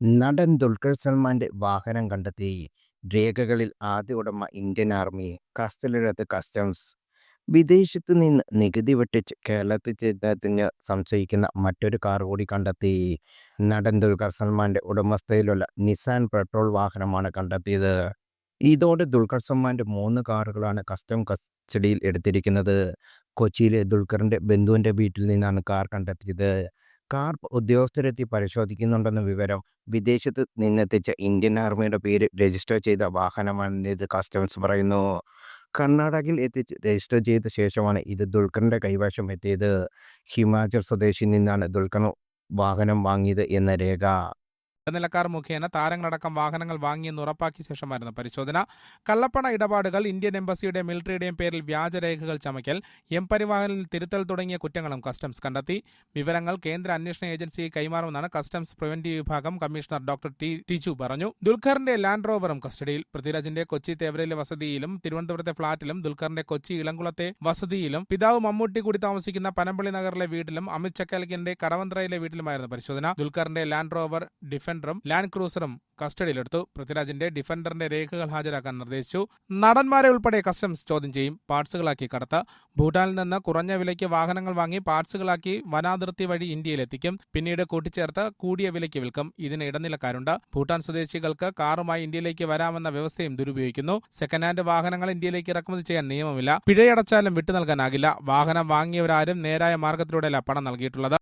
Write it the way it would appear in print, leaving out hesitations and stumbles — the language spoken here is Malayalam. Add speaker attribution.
Speaker 1: നടൻ ദുൽഖർ സൽമാന്റെ വാഹനം കണ്ടെത്തി. രേഖകളിൽ ആദ്യ ഉടമ ഇന്ത്യൻ ആർമി. കസ്റ്റഡിയിലെടുത്ത് കസ്റ്റംസ്. വിദേശത്തു നിന്ന് നികുതി വെട്ടിച്ച് കേരളത്തിലെത്തിയതിന് സംശയിക്കുന്ന മറ്റൊരു കാർ കൂടി കണ്ടെത്തി. നടൻ ദുൽഖർ സൽമാന്റെ ഉടമസ്ഥയിലുള്ള നിസാൻ പെട്രോൾ വാഹനമാണ് കണ്ടെത്തിയത്. ഇതോടെ ദുൽഖർ സൽമാന്റെ 3 കാറുകളാണ് കസ്റ്റഡിയിൽ എടുത്തിരിക്കുന്നത്. കൊച്ചിയിലെ ദുൽഖറിന്റെ ബന്ധുവിന്റെ വീട്ടിൽ നിന്നാണ് കാർ കണ്ടെത്തിയത്. കാർ ഉദ്യോഗസ്ഥരെത്തി പരിശോധിക്കുന്നുണ്ടെന്ന വിവരം. വിദേശത്ത് നിന്നെത്തിച്ച ഇന്ത്യൻ ആർമിയുടെ പേര് രജിസ്റ്റർ ചെയ്ത വാഹനമാണിത് കസ്റ്റംസ് പറയുന്നു. കർണാടകയിൽ എത്തിച്ച് രജിസ്റ്റർ ചെയ്ത ശേഷമാണ് ഇത് ദുൽഖറിന്റെ കൈവശം എത്തിയത്. ഹിമാചൽ സ്വദേശിയിൽ നിന്നാണ് ദുൽഖർ വാഹനം വാങ്ങിയത് എന്ന രേഖ.
Speaker 2: ഇടനിലക്കാർ മുഖേന താരങ്ങളടക്കം വാഹനങ്ങൾ വാങ്ങിയെന്ന് ഉറപ്പാക്കിയ ശേഷമായിരുന്നു പരിശോധന. കള്ളപ്പണ ഇടപാടുകൾ, ഇന്ത്യൻ എംബസിയുടെയും മിലിറ്ററിയുടെയും പേരിൽ വ്യാജരേഖകൾ ചമയ്ക്കൽ, പരിവാഹനിൽ തിരുത്തൽ തുടങ്ങിയ കുറ്റങ്ങളും കസ്റ്റംസ് കണ്ടെത്തി. വിവരങ്ങൾ കേന്ദ്ര അന്വേഷണ ഏജൻസിയെ കൈമാറുമെന്നാണ് കസ്റ്റംസ് പ്രിവന്റീവ് വിഭാഗം കമ്മീഷണർ ഡോക്ടർ ടിജു പറഞ്ഞു. ദുൽഖറിന്റെ ലാൻഡ് റോവറും കസ്റ്റഡിയിൽ. പൃഥ്വിരാജിന്റെ കൊച്ചി തേവരയിലെ വസതിയിലും തിരുവനന്തപുരത്തെ ഫ്ളാറ്റിലും ദുൽഖറിന്റെ കൊച്ചി ഇളംകുളത്തെ വസതിയിലും പിതാവ് മമ്മൂട്ടി കൂടി താമസിക്കുന്ന പനമ്പള്ളി നഗറിലെ വീട്ടിലും അമിത് ചക്കാലക്കിന്റെ കടവന്ത്രയിലെ വീട്ടിലുമായിരുന്നു പരിശോധന. ദുൽഖറിന്റെ ലാൻഡ് റോവർ, ഡിഫൻഡറും ലാൻഡ് ക്രൂസറും കസ്റ്റഡിയിലെടുത്തു. പൃഥ്വിരാജിന്റെ ഡിഫൻഡറിന്റെ രേഖകൾ ഹാജരാക്കാൻ നിർദ്ദേശിച്ചു. നടന്മാരെ ഉൾപ്പെടെ കസ്റ്റംസ് ചോദ്യം ചെയ്യും. പാർട്സുകളാക്കി കടത്ത്. ഭൂട്ടാനിൽ നിന്ന് കുറഞ്ഞ വിലയ്ക്ക് വാഹനങ്ങൾ വാങ്ങി പാർട്സുകളാക്കി വനാതിർത്തി വഴി ഇന്ത്യയിലെത്തിക്കും. പിന്നീട് കൂട്ടിച്ചേർത്ത് കൂടിയ വിലയ്ക്ക് വിൽക്കും. ഇതിന് ഇടനിലക്കാരുണ്ട്. ഭൂട്ടാൻ സ്വദേശികൾക്ക് കാറുമായി ഇന്ത്യയിലേക്ക് വരാമെന്ന വ്യവസ്ഥയും ദുരുപയോഗിക്കുന്നു. സെക്കൻഡ് ഹാൻഡ് വാഹനങ്ങൾ ഇന്ത്യയിലേക്ക് ഇറക്കുമതി ചെയ്യാൻ നിയമമില്ല. പിഴയടച്ചാലും വിട്ടു നൽകാനാകില്ല. വാഹനം വാങ്ങിയവരാരും നേരായ മാർഗത്തിലൂടെയല്ല പണം നൽകിയിട്ടുള്ളത്.